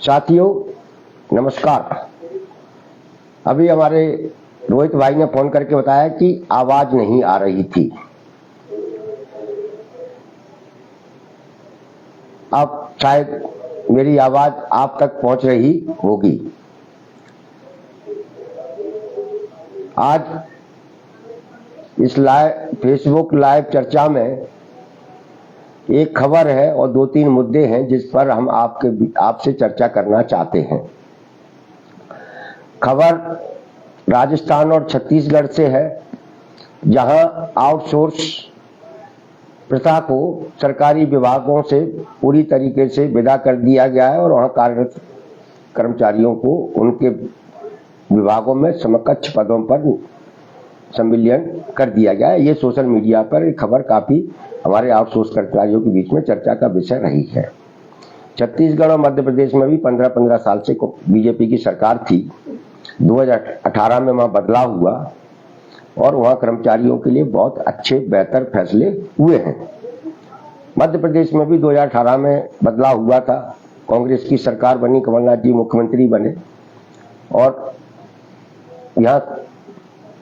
साथियों नमस्कार। अभी हमारे रोहित भाई ने फोन करके बताया कि आवाज नहीं आ रही थी। अब शायद मेरी आवाज आप तक पहुंच रही होगी। आज इस फेसबुक लाइव चर्चा में एक खबर है और 2-3 मुद्दे हैं जिस पर हम आपसे चर्चा करना चाहते हैं। खबर राजस्थान और छत्तीसगढ़ से है, जहां आउटसोर्स प्रथा को सरकारी विभागों से पूरी तरीके से विदा कर दिया गया है और वहां कार्यरत कर्मचारियों को उनके विभागों में समकक्ष पदों पर संविलियन कर दिया गया है। ये सोशल मीडिया पर खबर काफी हमारे आउटसोर्स कर्मचारियों के बीच में चर्चा का विषय रही है। छत्तीसगढ़ और मध्य प्रदेश में भी 15-15 साल से बीजेपी की सरकार थी। 2018 में वहां बदलाव हुआ और वहां कर्मचारियों के लिए बहुत अच्छे बेहतर फैसले हुए हैं। मध्य प्रदेश में भी 2018 में बदलाव हुआ था। कांग्रेस की सरकार बनी, कमलनाथ जी मुख्यमंत्री बने और यहाँ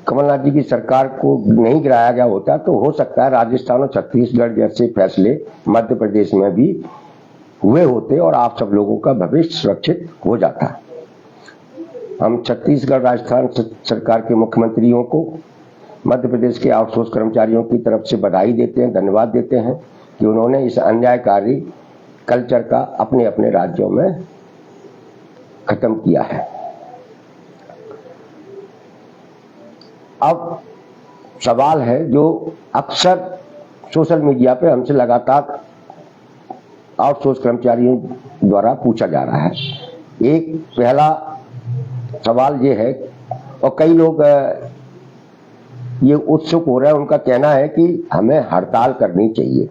कमलनाथ जी की सरकार को नहीं गिराया गया होता तो हो सकता है राजस्थान और छत्तीसगढ़ जैसे फैसले मध्य प्रदेश में भी हुए होते और आप सब लोगों का भविष्य सुरक्षित हो जाता। हम छत्तीसगढ़ राजस्थान सरकार के मुख्यमंत्रियों को मध्य प्रदेश के आउटसोर्स कर्मचारियों की तरफ से बधाई देते हैं, धन्यवाद देते हैं कि उन्होंने इस अन्यायकारी कल्चर का अपने अपने राज्यों में खत्म किया है। अब सवाल है जो अक्सर सोशल मीडिया पे हमसे लगातार आउटसोर्स कर्मचारियों द्वारा पूछा जा रहा है। एक पहला सवाल ये है और कई लोग ये उत्सुक हो रहे हैं, उनका कहना है कि हमें हड़ताल करनी चाहिए।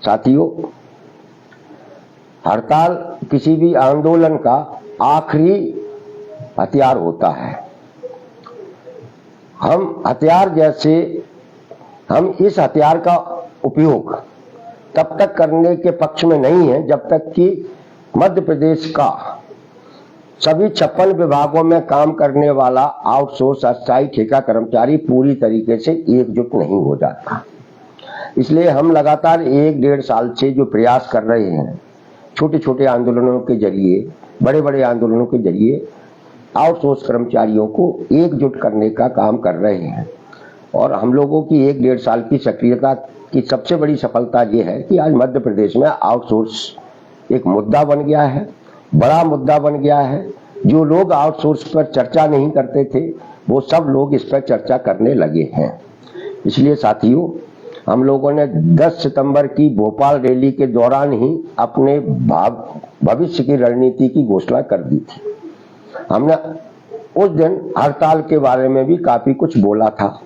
साथियों, हड़ताल किसी भी आंदोलन का आखिरी हथियार होता है। हम इस हथियार का उपयोग तब तक करने के पक्ष में नहीं है जब तक कि मध्य प्रदेश का सभी 56 विभागों में काम करने वाला आउटसोर्स अस्थायी ठेका कर्मचारी पूरी तरीके से एकजुट नहीं हो जाता। इसलिए हम लगातार 1-1.5 साल से जो प्रयास कर रहे हैं, छोटे छोटे आंदोलनों के जरिए, बड़े बड़े आंदोलनों के जरिए आउटसोर्स कर्मचारियों को एकजुट करने का काम कर रहे हैं। और हम लोगों की 1-1.5 साल की सक्रियता की सबसे बड़ी सफलता ये है कि आज मध्य प्रदेश में आउटसोर्स एक मुद्दा बन गया है, बड़ा मुद्दा बन गया है। जो लोग आउटसोर्स पर चर्चा नहीं करते थे वो सब लोग इस पर चर्चा करने लगे हैं। इसलिए साथियों, हम लोगों ने 10 सितंबर की भोपाल रैली के दौरान ही अपने भविष्य की रणनीति की घोषणा कर दी थी। हमने उस दिन हड़ताल के बारे में भी काफी कुछ बोला था।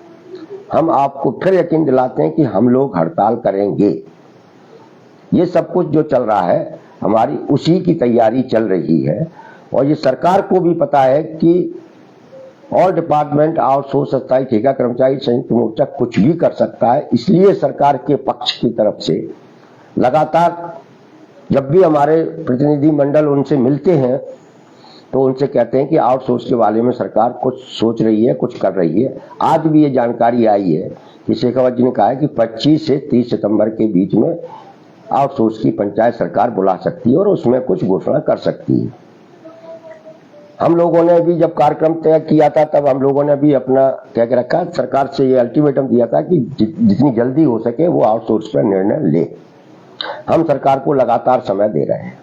हम आपको फिर यकीन दिलाते हैं कि हम लोग हड़ताल करेंगे। ये सब कुछ जो चल रहा है हमारी उसी की तैयारी चल रही है और ये सरकार को भी पता है कि ऑल डिपार्टमेंट आउटसोर्स अस्थायी ठेका कर्मचारी संयुक्त मोर्चा कुछ भी कर सकता है। इसलिए सरकार के पक्ष की तरफ से लगातार जब भी हमारे प्रतिनिधि मंडल उनसे मिलते हैं तो उनसे कहते हैं कि आउटसोर्स के बारे में सरकार कुछ सोच रही है, कुछ कर रही है। आज भी ये जानकारी आई है कि शेखावत जी ने कहा है कि 25 से 30 सितंबर के बीच में आउटसोर्स की पंचायत सरकार बुला सकती है और उसमें कुछ घोषणा कर सकती है। हम लोगों ने भी जब कार्यक्रम तय किया था तब हम लोगों ने भी अपना कह के रखा, सरकार से ये अल्टीमेटम दिया था कि जितनी जल्दी हो सके वो आउटसोर्स पर निर्णय ले। हम सरकार को लगातार समय दे रहे हैं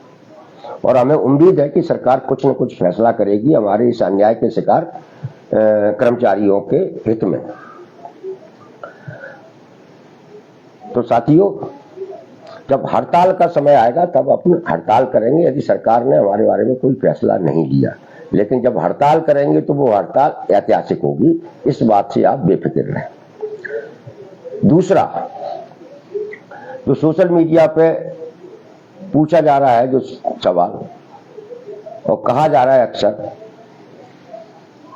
और हमें उम्मीद है कि सरकार कुछ न कुछ फैसला करेगी हमारे इस अन्याय के शिकार कर्मचारियों के हित में। तो साथियों, जब हड़ताल का समय आएगा तब अपन हड़ताल करेंगे यदि सरकार ने हमारे बारे में कोई फैसला नहीं लिया। लेकिन जब हड़ताल करेंगे तो वो हड़ताल ऐतिहासिक होगी, इस बात से आप बेफिक्र रहें। दूसरा, जो सोशल मीडिया पे पूछा जा रहा है जो सवाल और कहा जा रहा है अक्सर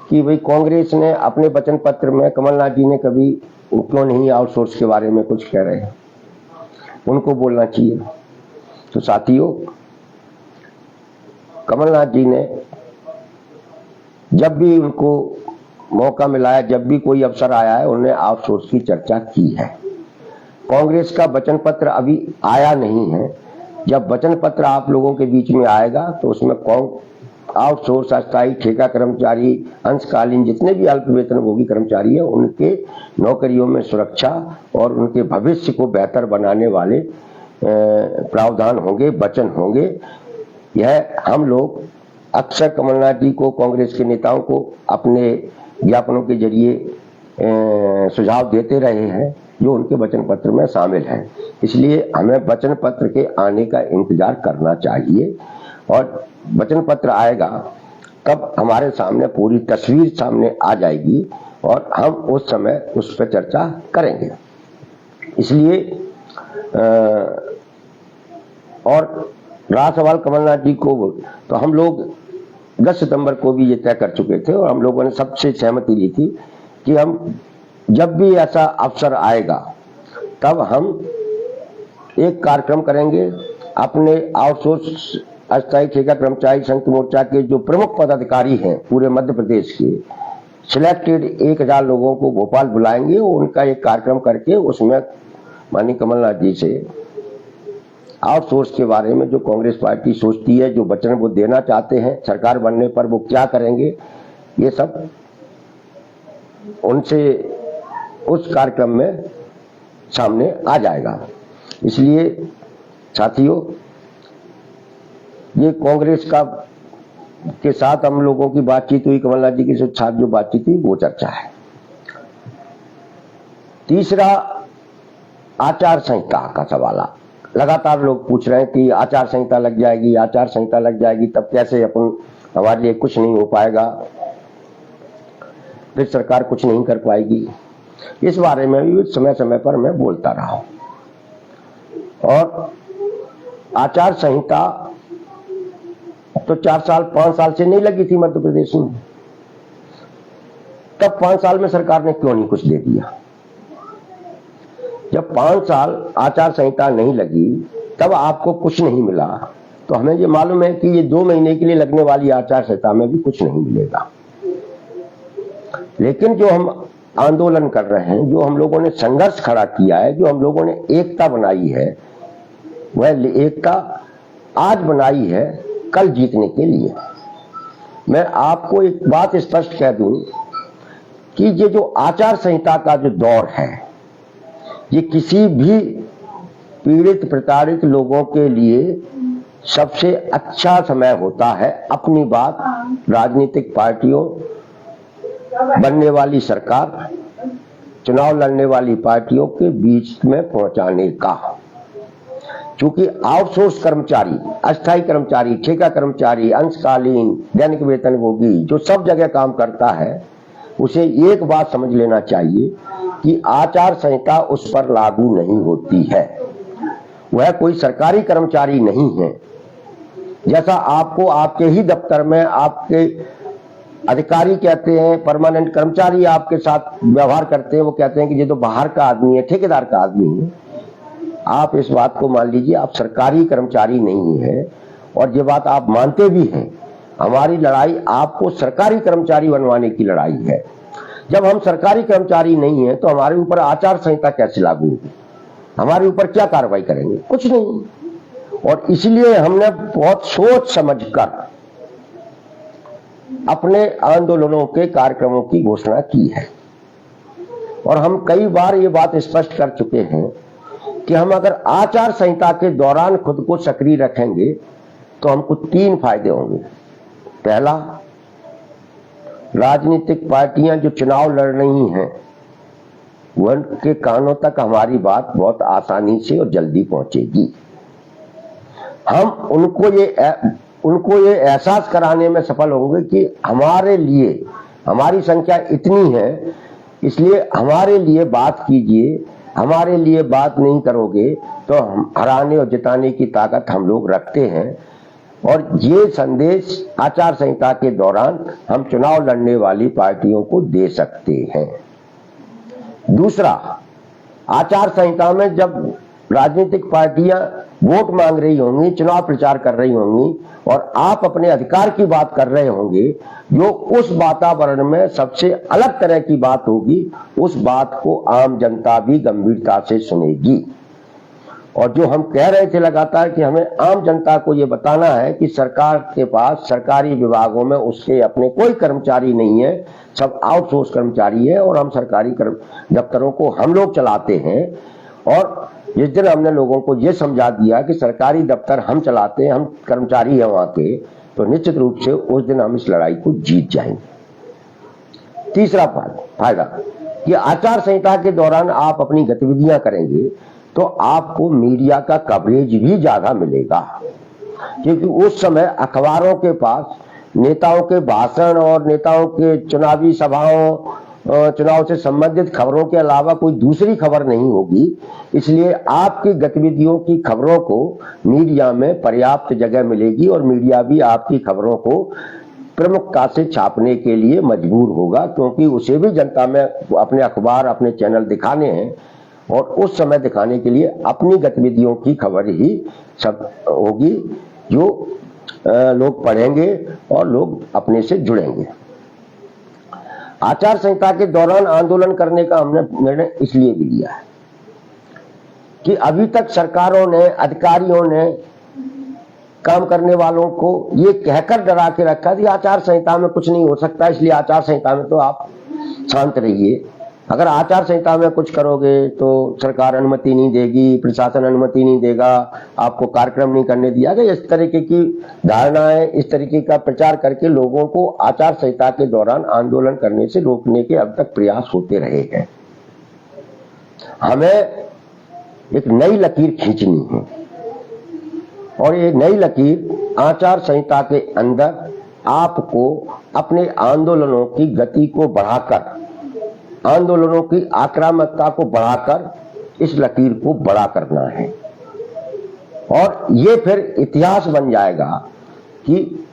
कि भाई कांग्रेस ने अपने वचन पत्र में, कमलनाथ जी ने कभी क्यों नहीं आउटसोर्स के बारे में कुछ कह रहे हैं, उनको बोलना चाहिए। तो साथियों, कमलनाथ जी ने जब भी उनको मौका मिला है, जब भी कोई अवसर आया है, उन्होंने आउटसोर्स की चर्चा की है। कांग्रेस का वचन पत्र अभी आया नहीं है। जब वचन पत्र आप लोगों के बीच में आएगा तो उसमें आउटसोर्स, अस्थायी, ठेका कर्मचारी, अंशकालीन, जितने भी अल्प वेतनभोगी कर्मचारी हैं, उनके नौकरियों में सुरक्षा और उनके भविष्य को बेहतर बनाने वाले प्रावधान होंगे, वचन होंगे। यह हम लोग अक्सर कमलनाथ जी को, कांग्रेस के नेताओं को अपने ज्ञापनों के जरिए सुझाव देते रहे हैं, जो उनके वचन पत्र में शामिल है। इसलिए हमें वचन पत्र के आने का इंतजार करना चाहिए, और वचन पत्र आएगा तब हमारे सामने पूरी तस्वीर सामने आ जाएगी और हम उस समय उस पर चर्चा करेंगे। इसलिए और रहा सवाल कमलनाथ जी को, तो हम लोग 10 सितंबर को भी ये तय कर चुके थे और हम लोगों ने सबसे सहमति ली थी कि हम जब भी ऐसा अवसर आएगा तब हम एक कार्यक्रम करेंगे। अपने आउटसोर्स, अस्थायी, ठेका कर्मचारी संयुक्त मोर्चा के जो प्रमुख पदाधिकारी हैं पूरे मध्य प्रदेश के, सिलेक्टेड 1000 लोगों को भोपाल बुलाएंगे। उनका एक कार्यक्रम करके उसमें माननीय कमलनाथ जी से आउटसोर्स के बारे में जो कांग्रेस पार्टी सोचती है, जो वचन वो देना चाहते हैं, सरकार बनने पर वो क्या करेंगे, ये सब उनसे उस कार्यक्रम में सामने आ जाएगा। इसलिए साथियों, ये कांग्रेस का के साथ हम लोगों की बातचीत हुई, कमलनाथ जी के साथ जो बातचीत हुई वो चर्चा है। तीसरा, आचार संहिता का सवाल लगातार लोग पूछ रहे हैं कि आचार संहिता लग जाएगी, आचार संहिता लग जाएगी, तब कैसे हमारे लिए कुछ नहीं हो पाएगा, फिर सरकार कुछ नहीं कर पाएगी। इस बारे में भी समय समय पर मैं बोलता रहा हूं। और आचार संहिता तो 4 साल 5 साल से नहीं लगी थी मध्य प्रदेश में, तब 5 साल में सरकार ने क्यों नहीं कुछ दे दिया? जब 5 साल आचार संहिता नहीं लगी, तब आपको कुछ नहीं मिला, तो हमें ये मालूम है कि ये 2 महीने के लिए लगने वाली आचार संहिता में भी कुछ नहीं मिलेगा। लेकिन जो हम आंदोलन कर रहे हैं, जो हम लोगों ने संघर्ष खड़ा किया है, जो हम लोगों ने एकता बनाई है, वह एकता आज बनाई है कल जीतने के लिए। मैं आपको एक बात स्पष्ट कह दूं कि ये जो आचार संहिता का जो दौर है, ये किसी भी पीड़ित प्रताड़ित लोगों के लिए सबसे अच्छा समय होता है अपनी बात राजनीतिक पार्टियों, बनने वाली सरकार, चुनाव लड़ने वाली पार्टियों के बीच में पहुंचाने का। क्योंकि आउटसोर्स कर्मचारी, अस्थायी कर्मचारी, ठेका कर्मचारी, अंशकालीन, दैनिक वेतनभोगी जो सब जगह काम करता है, उसे एक बात समझ लेना चाहिए कि आचार संहिता उस पर लागू नहीं होती है। वह कोई सरकारी कर्मचारी नहीं है। जैसा आपको आपके ही दफ्तर में आपके अधिकारी कहते हैं, परमानेंट कर्मचारी आपके साथ व्यवहार करते हैं, वो कहते हैं कि ये तो बाहर का आदमी है, ठेकेदार का आदमी है। आप इस बात को मान लीजिए, आप सरकारी कर्मचारी नहीं है, और ये बात आप मानते भी हैं। हमारी लड़ाई आपको सरकारी कर्मचारी बनवाने की लड़ाई है। जब हम सरकारी कर्मचारी नहीं है तो हमारे ऊपर आचार संहिता कैसे लागू होगी? हमारे ऊपर क्या कार्रवाई करेंगे? कुछ नहीं। और इसलिए हमने बहुत सोच समझकर अपने आंदोलनों के कार्यक्रमों की घोषणा की है। और हम कई बार ये बात स्पष्ट कर चुके हैं कि हम अगर आचार संहिता के दौरान खुद को सक्रिय रखेंगे तो हमको 3 फायदे होंगे। पहला, राजनीतिक पार्टियां जो चुनाव लड़ रही हैं, उनके कानों तक हमारी बात बहुत आसानी से और जल्दी पहुंचेगी। हम उनको ये एहसास कराने में सफल होंगे कि हमारे लिए, हमारी संख्या इतनी है, इसलिए हमारे लिए बात कीजिए, हमारे लिए बात नहीं करोगे तो हम हराने और जिताने की ताकत हम लोग रखते हैं। और ये संदेश आचार संहिता के दौरान हम चुनाव लड़ने वाली पार्टियों को दे सकते हैं। दूसरा, आचार संहिता में जब राजनीतिक पार्टियां वोट मांग रही होंगी, चुनाव प्रचार कर रही होंगी और आप अपने अधिकार की बात कर रहे होंगे, जो उस वातावरण में सबसे अलग तरह की बात होगी, उस बात को आम जनता भी गंभीरता से सुनेगी। और जो हम कह रहे थे लगातार कि हमें आम जनता को ये बताना है कि सरकार के पास सरकारी विभागों में उसके अपने कोई कर्मचारी नहीं है, सब आउटसोर्स कर्मचारी है और हम सरकारी दफ्तरों को हम लोग चलाते हैं। और जिस दिन हमने लोगों को ये समझा दिया कि सरकारी दफ्तर हम चलाते हैं, हम कर्मचारी हैं वहां के, तो निश्चित रूप से उस दिन हम इस लड़ाई को जीत जाएंगे। तीसरा फायदा कि आचार संहिता के दौरान आप अपनी गतिविधियां करेंगे तो आपको मीडिया का कवरेज भी ज्यादा मिलेगा, क्योंकि उस समय अखबारों के पास नेताओं के भाषण और नेताओं के चुनावी सभाओं, चुनाव से संबंधित खबरों के अलावा कोई दूसरी खबर नहीं होगी। इसलिए आपकी गतिविधियों की खबरों को मीडिया में पर्याप्त जगह मिलेगी और मीडिया भी आपकी खबरों को प्रमुखता से छापने के लिए मजबूर होगा, क्योंकि उसे भी जनता में अपने अखबार, अपने चैनल दिखाने हैं और उस समय दिखाने के लिए अपनी गतिविधियों की खबर ही सब होगी जो लोग पढ़ेंगे और लोग अपने से जुड़ेंगे। आचार संहिता के दौरान आंदोलन करने का हमने निर्णय इसलिए भी लिया है कि अभी तक सरकारों ने, अधिकारियों ने काम करने वालों को ये कहकर डरा के रखा कि आचार संहिता में कुछ नहीं हो सकता, इसलिए आचार संहिता में तो आप शांत रहिए। अगर आचार संहिता में कुछ करोगे तो सरकार अनुमति नहीं देगी, प्रशासन अनुमति नहीं देगा, आपको कार्यक्रम नहीं करने दिया गया। इस तरीके की धारणाएं, इस तरीके का प्रचार करके लोगों को आचार संहिता के दौरान आंदोलन करने से रोकने के अब तक प्रयास होते रहे हैं। हमें एक नई लकीर खींचनी है और ये नई लकीर आचार संहिता के अंदर आपको अपने आंदोलनों की गति को बढ़ाकर, आंदोलनों की आक्रामकता को बढ़ाकर इस लकीर को बड़ा करना है। और ये फिर इतिहास बन जाएगा कि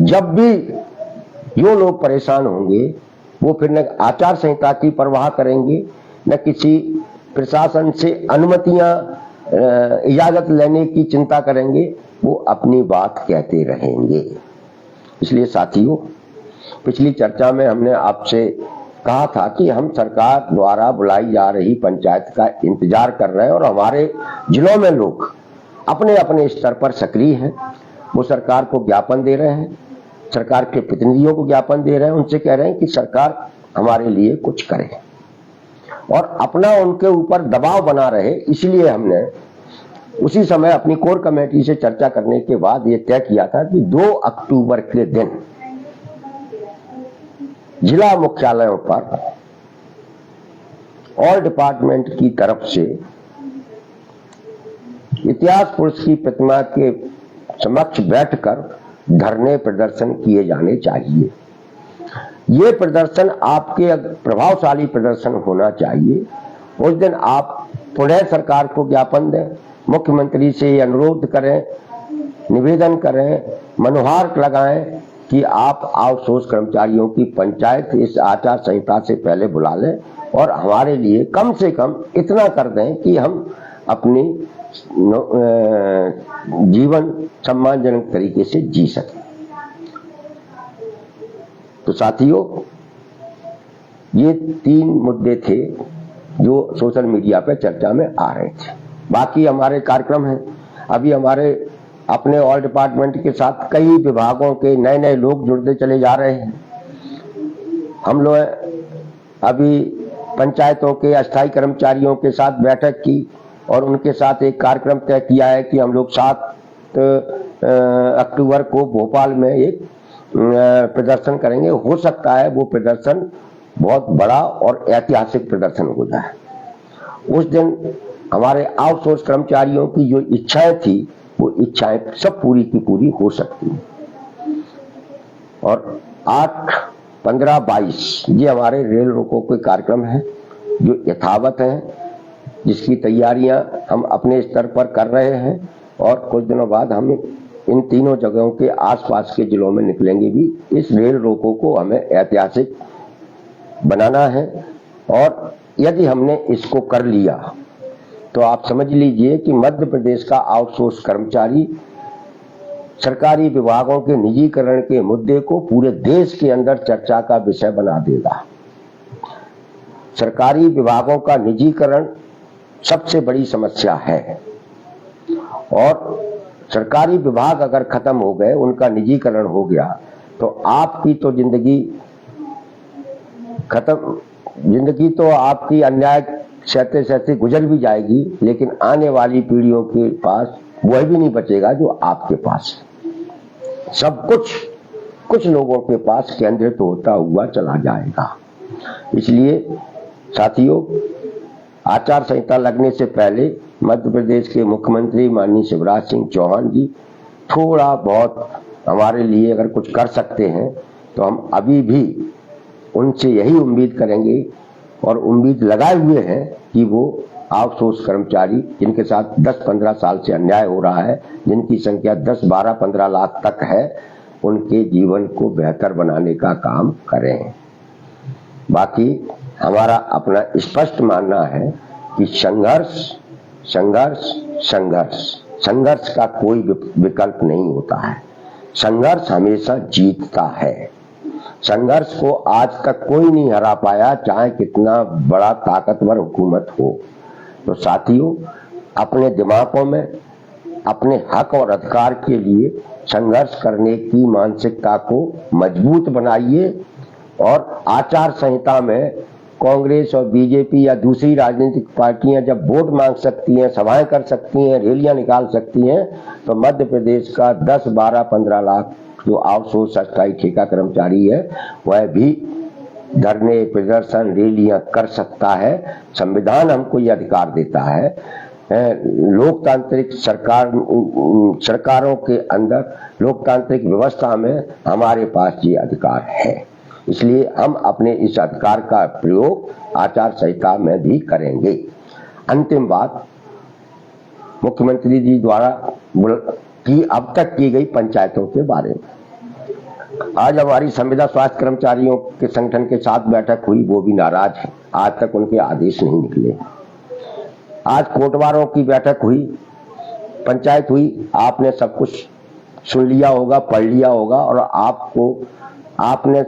जब भी जो लोग परेशान होंगे वो फिर न आचार संहिता की परवाह करेंगे, न किसी प्रशासन से अनुमतियां, इजाजत लेने की चिंता करेंगे, वो अपनी बात कहते रहेंगे। इसलिए साथियों, पिछली चर्चा में हमने आपसे कहा था कि हम सरकार द्वारा बुलाई जा रही पंचायत का इंतजार कर रहे हैं और हमारे जिलों में लोग अपने अपने स्तर पर सक्रिय हैं। वो सरकार को ज्ञापन दे रहे हैं, सरकार के प्रतिनिधियों को ज्ञापन दे रहे हैं, उनसे कह रहे हैं कि सरकार हमारे लिए कुछ करे और अपना उनके ऊपर दबाव बना रहे। इसलिए हमने उसी समय अपनी कोर कमेटी से चर्चा करने के बाद ये तय किया था कि 2 अक्टूबर के दिन जिला मुख्यालयों पर ऑल डिपार्टमेंट की तरफ से इतिहास पुरुष की प्रतिमा के समक्ष बैठकर धरने प्रदर्शन किए जाने चाहिए। ये प्रदर्शन आपके प्रभावशाली प्रदर्शन होना चाहिए। उस दिन आप पुनः सरकार को ज्ञापन दें, मुख्यमंत्री से अनुरोध करें, निवेदन करें, मनोहार लगाएं कि आप आउटसोर्स कर्मचारियों की पंचायत इस आचार संहिता से पहले बुला लें और हमारे लिए कम से कम इतना कर दें कि हम अपनी जीवन सम्मानजनक तरीके से जी सकें। तो साथियों, ये 3 मुद्दे थे जो सोशल मीडिया पर चर्चा में आ रहे थे। बाकी हमारे कार्यक्रम हैं। अभी हमारे अपने ऑल डिपार्टमेंट के साथ कई विभागों के नए नए लोग जुड़ते चले जा रहे हैं। हम लोग अभी पंचायतों के अस्थायी कर्मचारियों के साथ बैठक की और उनके साथ एक कार्यक्रम तय किया है कि हम लोग 7 अक्टूबर को भोपाल में एक प्रदर्शन करेंगे। हो सकता है वो प्रदर्शन बहुत बड़ा और ऐतिहासिक प्रदर्शन हो जाए। उस दिन हमारे आउटसोर्स कर्मचारियों की जो इच्छाएं थी वो इच्छाएं सब पूरी की पूरी हो सकती हैं। और 8, 15, 22 ये हमारे रेल रोको के कार्यक्रम हैं जो यथावत हैं, जिसकी तैयारियां हम अपने स्तर पर कर रहे हैं और कुछ दिनों बाद हम इन तीनों जगहों के आसपास के जिलों में निकलेंगे भी। इस रेल रोको को हमें ऐतिहासिक बनाना है और यदि हमने इसको कर लिया तो आप समझ लीजिए कि मध्य प्रदेश का आउटसोर्स कर्मचारी सरकारी विभागों के निजीकरण के मुद्दे को पूरे देश के अंदर चर्चा का विषय बना देगा। सरकारी विभागों का निजीकरण सबसे बड़ी समस्या है और सरकारी विभाग अगर खत्म हो गए, उनका निजीकरण हो गया, तो आपकी तो जिंदगी खत्म, जिंदगी तो आपकी अन्याय सहते सहते गुजर भी जाएगी, लेकिन आने वाली पीढ़ियों के पास वह भी नहीं बचेगा जो आपके पास है। सब कुछ लोगों के पास केंद्रित होता हुआ चला जाएगा। इसलिए साथियों, आचार संहिता लगने से पहले मध्य प्रदेश के मुख्यमंत्री माननीय शिवराज सिंह चौहान जी थोड़ा बहुत हमारे लिए अगर कुछ कर सकते हैं तो हम अभी भी उनसे यही उम्मीद करेंगे और उम्मीद लगाए हुए हैं कि वो आउटसोर्स कर्मचारी जिनके साथ 10-15 साल से अन्याय हो रहा है, जिनकी संख्या 10, 12, 15 लाख तक है, उनके जीवन को बेहतर बनाने का काम करें। बाकी हमारा अपना स्पष्ट मानना है कि संघर्ष का कोई विकल्प नहीं होता है। संघर्ष हमेशा जीतता है। संघर्ष को आज तक कोई नहीं हरा पाया, चाहे कितना बड़ा ताकतवर हुकूमत हो। तो साथियों, अपने दिमागों में अपने हक और अधिकार के लिए संघर्ष करने की मानसिकता को मजबूत बनाइए और आचार संहिता में कांग्रेस और बीजेपी या दूसरी राजनीतिक पार्टियां जब वोट मांग सकती हैं, सभाएं कर सकती हैं, रैलियां निकाल सकती हैं, तो मध्य प्रदेश का 10, 12, 15 लाख जो आउटसोर्स अस्थायी ठेका कर्मचारी है वह भी धरने, प्रदर्शन, रैलियां कर सकता है। संविधान हमको ये अधिकार देता है। लोकतांत्रिक सरकारों के अंदर लोकतांत्रिक व्यवस्था में हमारे पास ये अधिकार है। इसलिए हम अपने इस अधिकार का प्रयोग आचार संहिता में भी करेंगे। अंतिम बात, मुख्यमंत्री जी द्वारा की अब तक की गई पंचायतों के बारे में। आज हमारी संविदा स्वास्थ्य कर्मचारियों के संगठन के साथ बैठक हुई, वो भी नाराज है, आज तक उनके आदेश नहीं निकले। आज कोटवारों की बैठक हुई, पंचायत हुई, आपने सब कुछ सुन लिया होगा, पढ़ लिया होगा और आपने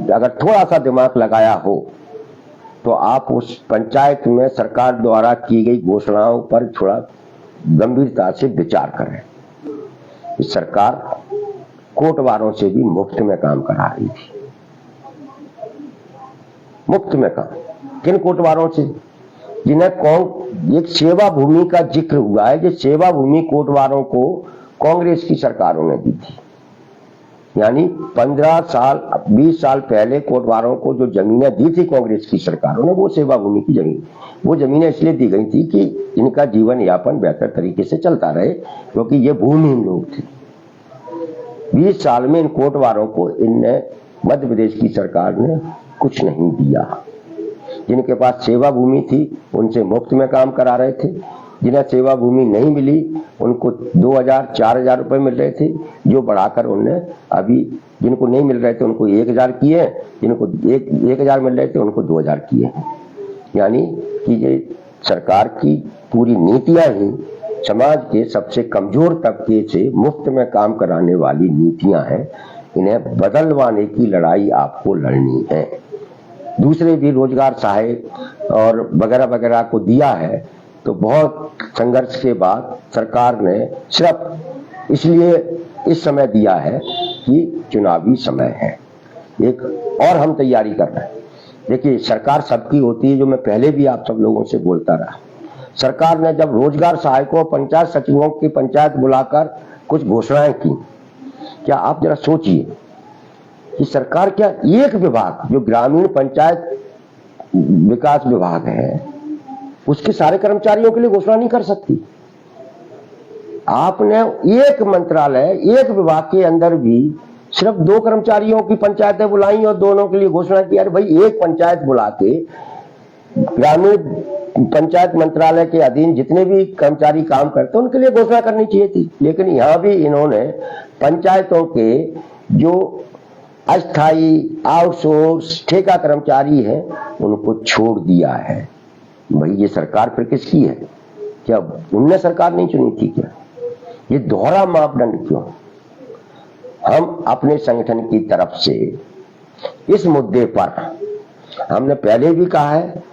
अगर थोड़ा सा दिमाग लगाया हो तो आप उस पंचायत में सरकार द्वारा की गई घोषणाओं पर थोड़ा गंभीरता से विचार करें। इस सरकार कोटवारों से भी मुफ्त में काम करा रही थी। मुफ्त में काम किन कोटवारों से? जिन्हें एक सेवा भूमि का जिक्र हुआ है, जो सेवा भूमि कोटवारों को कांग्रेस की सरकारों ने दी थी। यानी 15 साल 20 साल पहले कोटवारों को जो जमीनें दी थी कांग्रेस की सरकारों ने, वो सेवा भूमि की जमीन, वो जमीनें इसलिए दी गई थी कि इनका जीवन यापन बेहतर तरीके से चलता रहे, क्योंकि ये भूमिहीन लोग थे। 20 साल में इन कोटवारों को इनने मध्य प्रदेश की सरकार ने कुछ नहीं दिया। जिनके पास सेवा भूमि थी उनसे मुफ्त में काम करा रहे थे। जिन्हें सेवा भूमि नहीं मिली उनको 2000-4000 रुपए मिल रहे थे, जो बढ़ाकर उनने अभी जिनको नहीं मिल रहे थे उनको 1000 किए, जिनको 1000 मिल रहे थे उनको 2000 किए। यानी कि ये सरकार की पूरी नीतियां ही समाज के सबसे कमजोर तबके से मुफ्त में काम कराने वाली नीतियां हैं। इन्हें बदलवाने की लड़ाई आपको लड़नी है। दूसरे भी रोजगार सहायक और वगैरह वगैरह को दिया है, तो बहुत संघर्ष के बाद सरकार ने सिर्फ इसलिए इस समय दिया है कि चुनावी समय है, एक और हम तैयारी कर रहे हैं। देखिए, सरकार सबकी होती है, जो मैं पहले भी आप सब लोगों से बोलता रहा। सरकार ने जब रोजगार सहायकों, पंचायत सचिवों की पंचायत बुलाकर कुछ घोषणाएं की, क्या आप जरा सोचिए कि सरकार क्या एक विभाग जो ग्रामीण पंचायत विकास विभाग है उसके सारे कर्मचारियों के लिए घोषणा नहीं कर सकती? आपने एक मंत्रालय, एक विभाग के अंदर भी सिर्फ 2 कर्मचारियों की पंचायतें बुलाई और दोनों के लिए घोषणा की। अरे भाई, एक पंचायत बुला के ग्रामीण पंचायत मंत्रालय के अधीन जितने भी कर्मचारी काम करते हैं उनके लिए घोषणा करनी चाहिए थी। लेकिन यहां भी इन्होंने पंचायतों के जो अस्थायी आउटसोर्स ठेका कर्मचारी हैं उनको छोड़ दिया है। भाई, ये सरकार फिर किसकी है? क्या उनने सरकार नहीं चुनी थी क्या? ये दोहरा मापदंड क्यों? हम अपने संगठन की तरफ से इस मुद्दे पर हमने पहले भी कहा है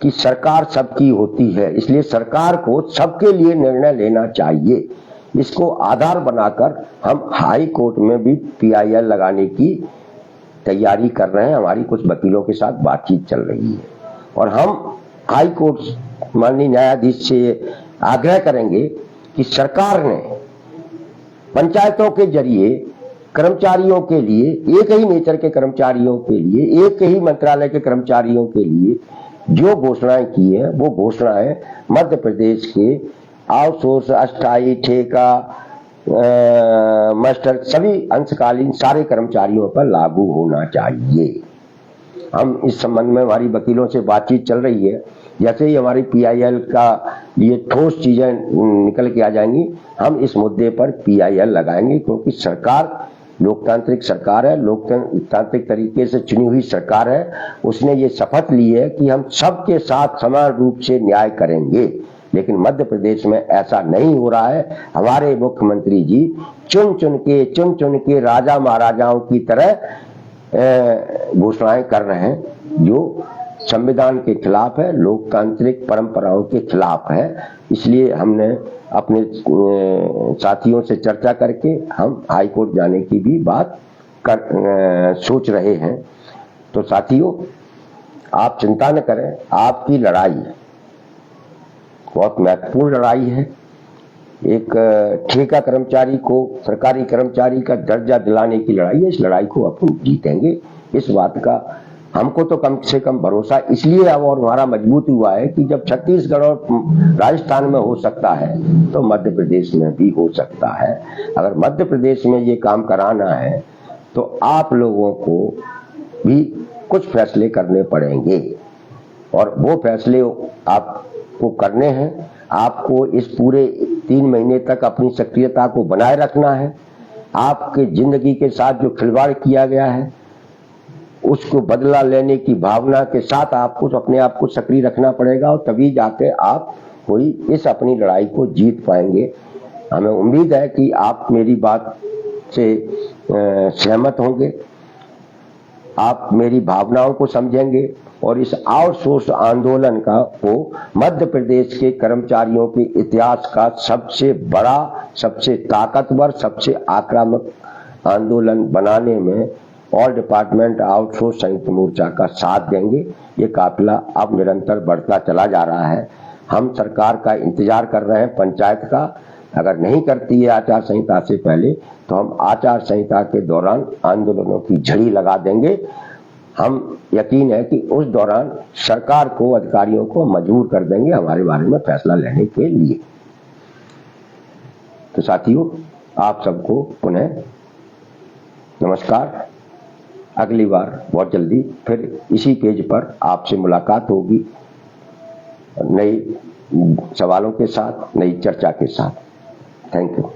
कि सरकार सबकी होती है, इसलिए सरकार को सबके लिए निर्णय लेना चाहिए। इसको आधार बनाकर हम हाई कोर्ट में भी PIL लगाने की तैयारी कर रहे हैं। हमारी कुछ वकीलों के साथ बातचीत चल रही है और हम हाई कोर्ट माननीय न्यायाधीश से आग्रह करेंगे कि सरकार ने पंचायतों के जरिए कर्मचारियों के लिए, एक ही नेचर के कर्मचारियों के लिए, एक ही मंत्रालय के कर्मचारियों के लिए जो घोषणाएं की है वो घोषणाएं मध्य प्रदेश के आउटसोर्स, अस्थायी, ठेका, मास्टर सभी अंशकालीन सारे कर्मचारियों पर लागू होना चाहिए। हम इस संबंध में हमारी वकीलों से बातचीत चल रही है। जैसे ही हमारी PIL का ये ठोस चीजें निकल के आ जाएंगी, हम इस मुद्दे पर PIL लगाएंगे, क्योंकि सरकार लोकतांत्रिक सरकार है, लोकतांत्रिक तरीके से चुनी हुई सरकार है। उसने ये शपथ ली है कि हम सबके साथ समान रूप से न्याय करेंगे, लेकिन मध्य प्रदेश में ऐसा नहीं हो रहा है। हमारे मुख्यमंत्री जी चुन चुन के राजा महाराजाओं की तरह घोषणाएं कर रहे हैं, जो संविधान के खिलाफ है, लोकतांत्रिक परंपराओं के खिलाफ है। इसलिए हमने अपने साथियों से चर्चा करके हम हाई कोर्ट जाने की भी बात सोच रहे हैं। तो साथियों, आप चिंता न करें, आपकी लड़ाई बहुत महत्वपूर्ण लड़ाई है। एक ठेका कर्मचारी को सरकारी कर्मचारी का दर्जा दिलाने की लड़ाई है। इस लड़ाई को अपन जीतेंगे, इस बात का हमको तो कम से कम भरोसा इसलिए अब और हमारा मजबूत हुआ है कि जब छत्तीसगढ़ और राजस्थान में हो सकता है तो मध्य प्रदेश में भी हो सकता है। अगर मध्य प्रदेश में ये काम कराना है तो आप लोगों को भी कुछ फैसले करने पड़ेंगे और वो फैसले आपको करने हैं। आपको इस पूरे 3 महीने तक अपनी सक्रियता को बनाए रखना है। आपके जिंदगी के साथ जो खिलवाड़ किया गया है उसको बदला लेने की भावना के साथ आपको अपने आप को सक्रिय रखना पड़ेगा और तभी जाके आप कोई इस अपनी लड़ाई को जीत पाएंगे। हमें उम्मीद है कि आप मेरी बात से सहमत होंगे, आप मेरी भावनाओं को समझेंगे और इस आउटसोर्स आंदोलन को मध्य प्रदेश के कर्मचारियों के इतिहास का सबसे बड़ा, सबसे ताकतवर, सबसे आक्रामक आंदोलन बनाने में ऑल डिपार्टमेंट आउटसोर्स संयुक्त मोर्चा का साथ देंगे। ये काफिला अब निरंतर बढ़ता चला जा रहा है। हम सरकार का इंतजार कर रहे हैं, पंचायत का। अगर नहीं करती है आचार संहिता से पहले तो हम आचार संहिता के दौरान आंदोलनों की झड़ी लगा देंगे। हम यकीन है कि उस दौरान सरकार को, अधिकारियों को मजबूर कर देंगे हमारे बारे में फैसला लेने के लिए। तो साथियों, आप सबको पुनः नमस्कार। अगली बार बहुत जल्दी फिर इसी पेज पर आपसे मुलाकात होगी, नए सवालों के साथ, नई चर्चा के साथ। Thank you.